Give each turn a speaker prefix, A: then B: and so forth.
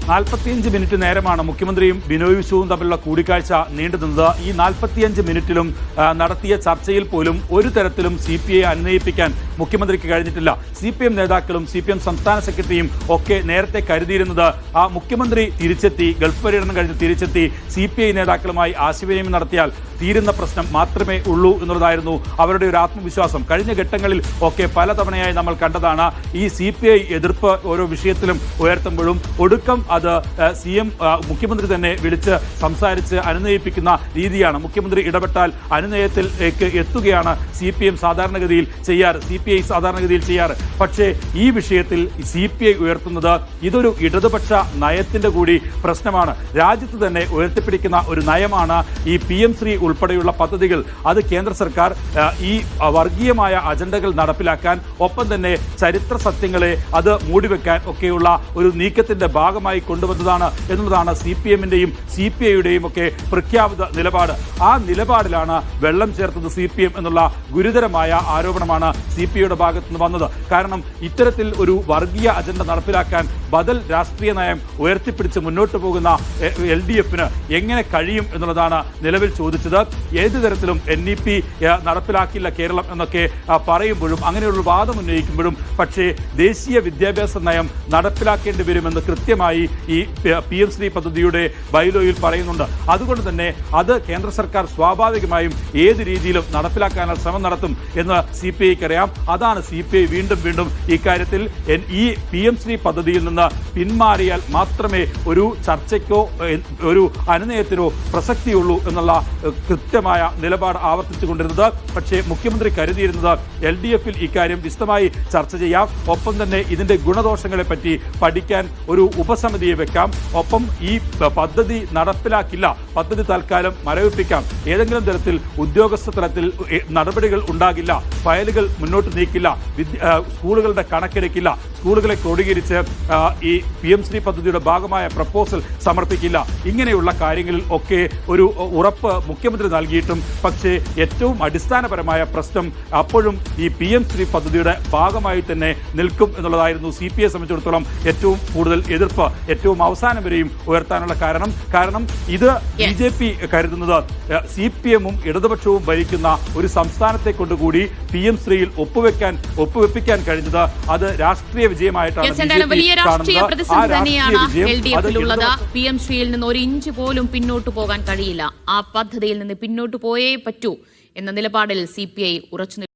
A: 45 minute നേരമാണ് മുഖ്യമന്ത്രിയും ബിനോയ് വിശ്വവും തമ്മിലുള്ള കൂടിക്കാഴ്ച നീണ്ടുനിന്നത്. ഈ 45 മിനിറ്റിലും നടത്തിയ ചർച്ചയിൽ പോലും ഒരു തരത്തിലും CPI അനുനയിപ്പിക്കാൻ മുഖ്യമന്ത്രിക്ക് കഴിഞ്ഞിട്ടില്ല. CPM നേതാക്കളും CPM സംസ്ഥാന സെക്രട്ടറിയും ഒക്കെ നേരത്തെ കരുതിയിരുന്നത് മുഖ്യമന്ത്രി തിരിച്ചെത്തി, ഗൾഫ് പര്യടനം കഴിഞ്ഞ് തിരിച്ചെത്തി CPI നേതാക്കളുമായി ആശയവിനിമയം നടത്തിയാൽ തീരുന്ന പ്രശ്നം മാത്രമേ ഉള്ളൂ എന്നുള്ളതായിരുന്നു അവരുടെ ഒരു ആത്മവിശ്വാസം. കഴിഞ്ഞ ഘട്ടങ്ങളിൽ ഒക്കെ പലതവണയായി നമ്മൾ കണ്ടതാണ് ഈ CPI എതിർപ്പ് ഓരോ വിഷയത്തിലും ഉയർത്തുമ്പോഴും ഒടുക്കം അത് മുഖ്യമന്ത്രി തന്നെ വിളിച്ച് സംസാരിച്ച് അനുനയിപ്പിക്കുന്ന രീതിയാണ്. മുഖ്യമന്ത്രി ഇടപെട്ടാൽ അനുനയത്തിലേക്ക് എത്തുകയാണ് CPI സാധാരണഗതിയിൽ ചെയ്യാറ്. പക്ഷേ ഈ വിഷയത്തിൽ CPI ഉയർത്തുന്നത് ഇതൊരു ഇടതുപക്ഷ നയത്തിന്റെ കൂടി പ്രശ്നമാണ്. രാജ്യത്ത് തന്നെ ഉയർത്തിപ്പിടിക്കുന്ന ഒരു നയമാണ് ഈ PM ശ്രീ ഉൾപ്പെടെയുള്ള പദ്ധതികൾ. അത് കേന്ദ്ര സർക്കാർ ഈ വർഗീയമായ അജണ്ടകൾ നടപ്പിലാക്കാൻ, ഒപ്പം തന്നെ ചരിത്ര സത്യങ്ങളെ അത് മൂടിവെക്കാൻ ഒക്കെയുള്ള ഒരു നീക്കത്തിന്റെ ഭാഗമായി കൊണ്ടുവന്നതാണ് എന്നുള്ളതാണ് CPM-ന്റെയും CPI-യുടെയും ഒക്കെ പ്രഖ്യാപിത നിലപാട്. ആ നിലപാടിലാണ് വെള്ളം ചേർത്തത് CPM എന്നുള്ള ഗുരുതരമായ ആരോപണമാണ് CPI-യുടെ ഭാഗത്തു നിന്ന് വന്നത്. കാരണം ഇത്തരത്തിൽ ഒരു വർഗീയ അജണ്ട നടപ്പിലാക്കാൻ ബദൽ രാഷ്ട്രീയ നയം ഉയർത്തിപ്പിടിച്ച് മുന്നോട്ട് പോകുന്ന LDF-ന് എങ്ങനെ കഴിയും എന്നുള്ളതാണ് നിലവിൽ ചോദിച്ചത്. ഏതു തരത്തിലും NEP നടപ്പിലാക്കില്ല കേരളം എന്നൊക്കെ പറയുമ്പോഴും, അങ്ങനെയുള്ള വാദം ഉന്നയിക്കുമ്പോഴും, പക്ഷേ ദേശീയ വിദ്യാഭ്യാസ നയം നടപ്പിലാക്കേണ്ടി വരുമെന്ന് കൃത്യമായി ഈ PM ശ്രീ പദ്ധതിയുടെ ബൈലോയിൽ പറയുന്നുണ്ട്. അതുകൊണ്ട് തന്നെ അത് കേന്ദ്ര സർക്കാർ സ്വാഭാവികമായും ഏത് രീതിയിലും നടപ്പിലാക്കാനുള്ള ശ്രമം നടത്തും എന്ന് CPIക്ക് അറിയാം. അതാണ് CPI വീണ്ടും വീണ്ടും ഇക്കാര്യത്തിൽ ഈ PM ശ്രീ പദ്ധതിയിൽ നിന്ന് പിന്മാറിയാൽ മാത്രമേ ഒരു ചർച്ചയ്ക്കോ ഒരു അനുനയത്തിനോ പ്രസക്തിയുള്ളൂ എന്നുള്ള കൃത്യമായ നിലപാട് ആവർത്തിച്ചു കൊണ്ടിരുന്നത്. പക്ഷേ മുഖ്യമന്ത്രി കരുതിയിരുന്നത് LDF-ൽ ഇക്കാര്യം വിശദമായി ചർച്ച ചെയ്യാം, ഒപ്പം തന്നെ ഇതിന്റെ ഗുണദോഷങ്ങളെ പറ്റി പഠിക്കാൻ ഒരു ഉപസമിതിയെ വെക്കാം, ഒപ്പം ഈ പദ്ധതി നടപ്പിലാക്കില്ല, പദ്ധതി തൽക്കാലം മരവിപ്പിക്കാം, ഏതെങ്കിലും തരത്തിൽ ഉദ്യോഗസ്ഥ തലത്തിൽ നടപടികൾ ഉണ്ടാകില്ല, ഫയലുകൾ മുന്നോട്ട് നീക്കില്ല, സ്കൂളുകളുടെ കണക്കെടുക്കില്ല, സ്കൂളുകളെ ക്രോഡീകരിച്ച് ഈ PM ശ്രീ പദ്ധതിയുടെ ഭാഗമായ പ്രപ്പോസൽ സമർപ്പിക്കില്ല. ഇങ്ങനെയുള്ള കാര്യങ്ങളിൽ ഒക്കെ ഒരു ഉറപ്പ് മുഖ്യമന്ത്രി നൽകിയിട്ടും പക്ഷേ ഏറ്റവും അടിസ്ഥാനപരമായ പ്രശ്നം അപ്പോഴും ഈ PM ശ്രീ പദ്ധതിയുടെ ഭാഗമായി തന്നെ നിൽക്കും എന്നുള്ളതായിരുന്നു CPI സംബന്ധിച്ചിടത്തോളം ഏറ്റവും കൂടുതൽ എതിർപ്പ് ഏറ്റവും അവസാനം വരെയും ഉയർത്താനുള്ള കാരണം ഇത് BJP കരുതുന്നത് CPM-ഉം ഇടതുപക്ഷവും ഭരിക്കുന്ന ഒരു സംസ്ഥാനത്തെ കൊണ്ടുകൂടി PM ശ്രീയിൽ ഒപ്പുവെപ്പിക്കാൻ കഴിഞ്ഞത് അത് രാഷ്ട്രീയ വിജയമായിട്ടാണ്
B: PM ശ്രീയിൽ നിന്ന് ഒരു ഇഞ്ച് പോലും പിന്നോട്ട് പോകാൻ കഴിയില്ല. ആ പദ്ധതിയിൽ നിന്ന് പിന്നോട്ട് പോയേ പറ്റൂ എന്ന നിലപാടിൽ CPI ഉറച്ചു